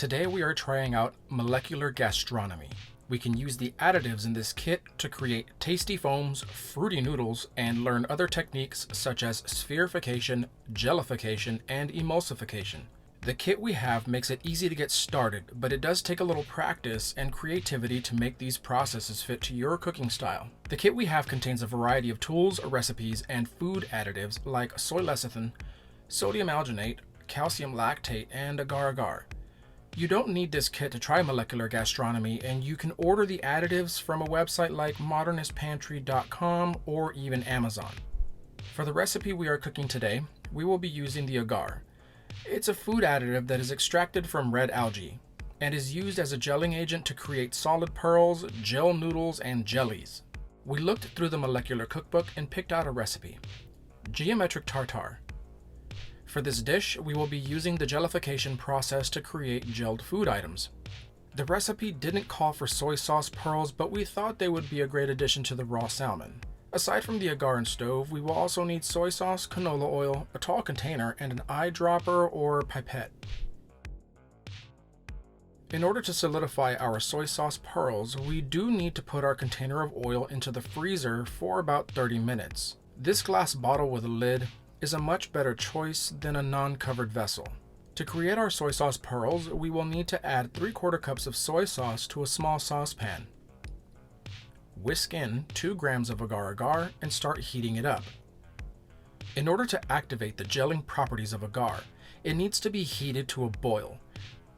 Today we are trying out molecular gastronomy. We can use the additives in this kit to create tasty foams, fruity noodles, and learn other techniques such as spherification, jellification, and emulsification. The kit we have makes it easy to get started, but it does take a little practice and creativity to make these processes fit to your cooking style. The kit we have contains a variety of tools, recipes, and food additives like soy lecithin, sodium alginate, calcium lactate, and agar-agar. You don't need this kit to try molecular gastronomy, and you can order the additives from a website like modernistpantry.com or even Amazon. For the recipe we are cooking today, we will be using the agar. It's a food additive that is extracted from red algae and is used as a gelling agent to create solid pearls, gel noodles, and jellies. We looked through the Molecul-R Cookbook and picked out a recipe: geometric tartare. For this dish, we will be using the jellification process to create gelled food items. The recipe didn't call for soy sauce pearls, but we thought they would be a great addition to the raw salmon. Aside from the agar and stove, we will also need soy sauce, canola oil, a tall container, and an eyedropper or pipette. In order to solidify our soy sauce pearls, we do need to put our container of oil into the freezer for about 30 minutes. This glass bottle with a lid is a much better choice than a non-covered vessel. To create our soy sauce pearls, we will need to add 3/4 cups of soy sauce to a small saucepan. Whisk in 2 grams of agar-agar and start heating it up. In order to activate the gelling properties of agar, it needs to be heated to a boil,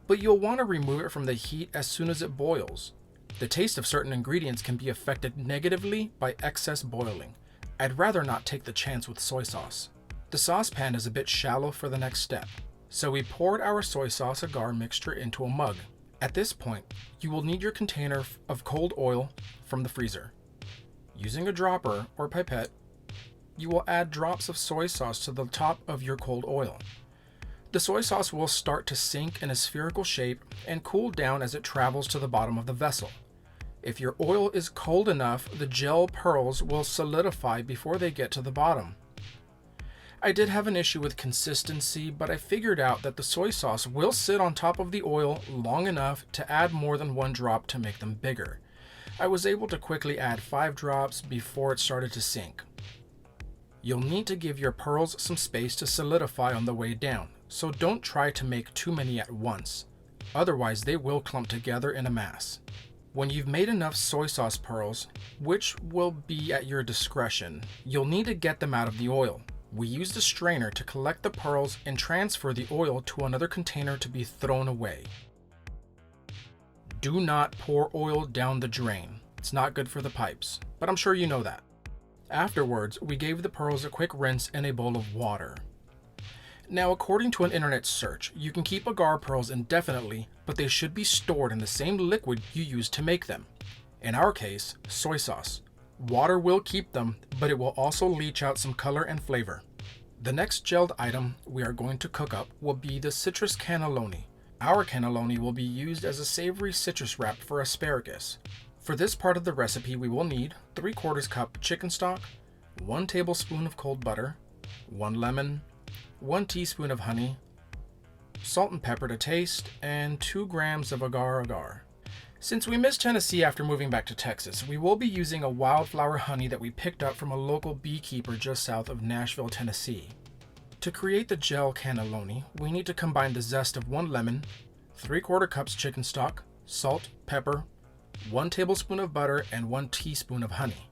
but you'll want to remove it from the heat as soon as it boils. The taste of certain ingredients can be affected negatively by excess boiling. I'd rather not take the chance with soy sauce. The saucepan is a bit shallow for the next step, so we poured our soy sauce agar mixture into a mug. At this point, you will need your container of cold oil from the freezer. Using a dropper or pipette, you will add drops of soy sauce to the top of your cold oil. The soy sauce will start to sink in a spherical shape and cool down as it travels to the bottom of the vessel. If your oil is cold enough, the gel pearls will solidify before they get to the bottom. I did have an issue with consistency, but I figured out that the soy sauce will sit on top of the oil long enough to add more than 1 drop to make them bigger. I was able to quickly add 5 drops before it started to sink. You'll need to give your pearls some space to solidify on the way down, so don't try to make too many at once. Otherwise, they will clump together in a mass. When you've made enough soy sauce pearls, which will be at your discretion, you'll need to get them out of the oil. We used a strainer to collect the pearls and transfer the oil to another container to be thrown away. Do not pour oil down the drain. It's not good for the pipes, but I'm sure you know that. Afterwards, we gave the pearls a quick rinse in a bowl of water. Now, according to an internet search, you can keep agar pearls indefinitely, but they should be stored in the same liquid you used to make them. In our case, soy sauce. Water will keep them, but it will also leach out some color and flavor. The next gelled item we are going to cook up will be the citrus cannelloni. Our cannelloni will be used as a savory citrus wrap for asparagus. For this part of the recipe, we will need 3/4 cup chicken stock, 1 tablespoon of cold butter, 1 lemon, 1 teaspoon of honey, salt and pepper to taste, and 2 grams of agar-agar. Since we missed Tennessee after moving back to Texas, we will be using a wildflower honey that we picked up from a local beekeeper just south of Nashville, Tennessee. To create the gel cannelloni, we need to combine the zest of 1 lemon, 3/4 cups chicken stock, salt, pepper, 1 tablespoon of butter, and 1 teaspoon of honey.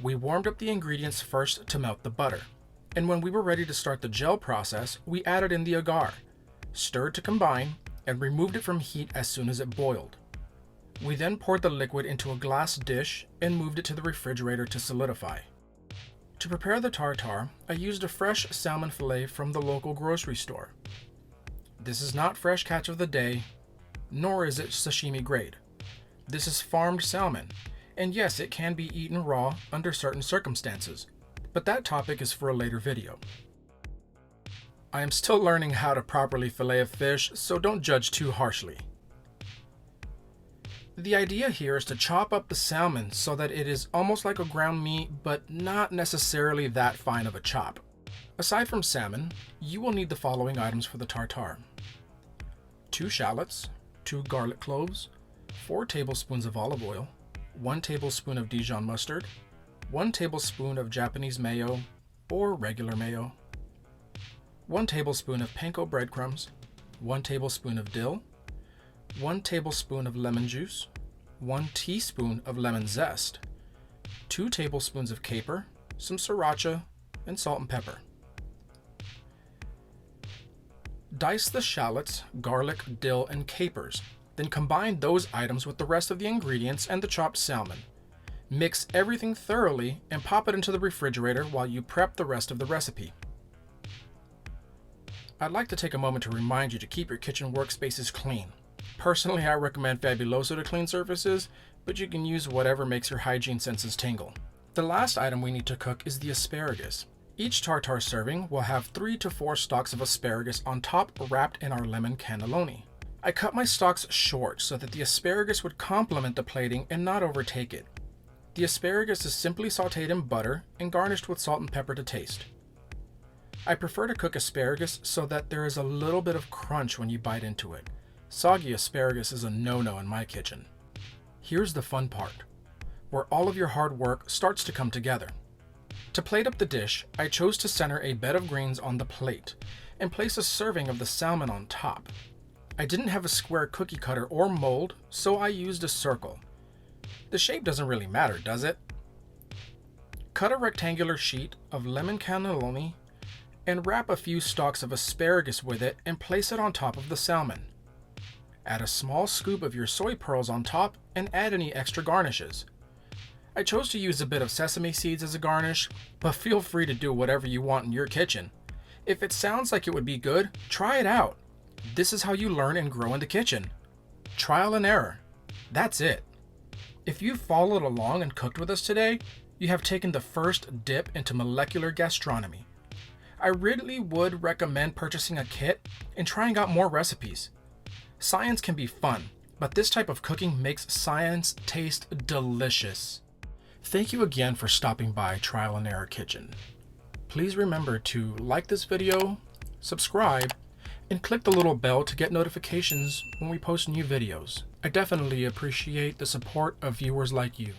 We warmed up the ingredients first to melt the butter, and when we were ready to start the gel process, we added in the agar, stirred to combine, and removed it from heat as soon as it boiled. We then poured the liquid into a glass dish and moved it to the refrigerator to solidify. To prepare the tartare, I used a fresh salmon fillet from the local grocery store. This is not fresh catch of the day, nor is it sashimi grade. This is farmed salmon, and yes, it can be eaten raw under certain circumstances, but that topic is for a later video. I am still learning how to properly fillet a fish, so don't judge too harshly. The idea here is to chop up the salmon so that it is almost like a ground meat, but not necessarily that fine of a chop. Aside from salmon, you will need the following items for the tartare: 2 shallots, 2 garlic cloves, 4 tablespoons of olive oil, 1 tablespoon of Dijon mustard, 1 tablespoon of Japanese mayo or regular mayo, 1 tablespoon of panko breadcrumbs, 1 tablespoon of dill, 1 tablespoon of lemon juice, 1 teaspoon of lemon zest, 2 tablespoons of caper, some sriracha, and salt and pepper. Dice the shallots, garlic, dill, and capers, then combine those items with the rest of the ingredients and the chopped salmon. Mix everything thoroughly and pop it into the refrigerator while you prep the rest of the recipe. I'd like to take a moment to remind you to keep your kitchen workspaces clean. Personally, I recommend Fabuloso to clean surfaces, but you can use whatever makes your hygiene senses tingle. The last item we need to cook is the asparagus. Each tartare serving will have 3 to 4 stalks of asparagus on top, wrapped in our lemon cannelloni. I cut my stalks short so that the asparagus would complement the plating and not overtake it. The asparagus is simply sauteed in butter and garnished with salt and pepper to taste. I prefer to cook asparagus so that there is a little bit of crunch when you bite into it. Soggy asparagus is a no-no in my kitchen. Here's the fun part, where all of your hard work starts to come together. To plate up the dish, I chose to center a bed of greens on the plate and place a serving of the salmon on top. I didn't have a square cookie cutter or mold, so I used a circle. The shape doesn't really matter, does it? Cut a rectangular sheet of lemon cannelloni and wrap a few stalks of asparagus with it and place it on top of the salmon. Add a small scoop of your soy pearls on top and add any extra garnishes. I chose to use a bit of sesame seeds as a garnish, but feel free to do whatever you want in your kitchen. If it sounds like it would be good, try it out. This is how you learn and grow in the kitchen. Trial and error. That's it. If you followed along and cooked with us today, you have taken the first dip into molecular gastronomy. I really would recommend purchasing a kit and trying out more recipes. Science can be fun, but this type of cooking makes science taste delicious. Thank you again for stopping by Trial and Error Kitchen. Please remember to like this video, subscribe, and click the little bell to get notifications when we post new videos. I definitely appreciate the support of viewers like you.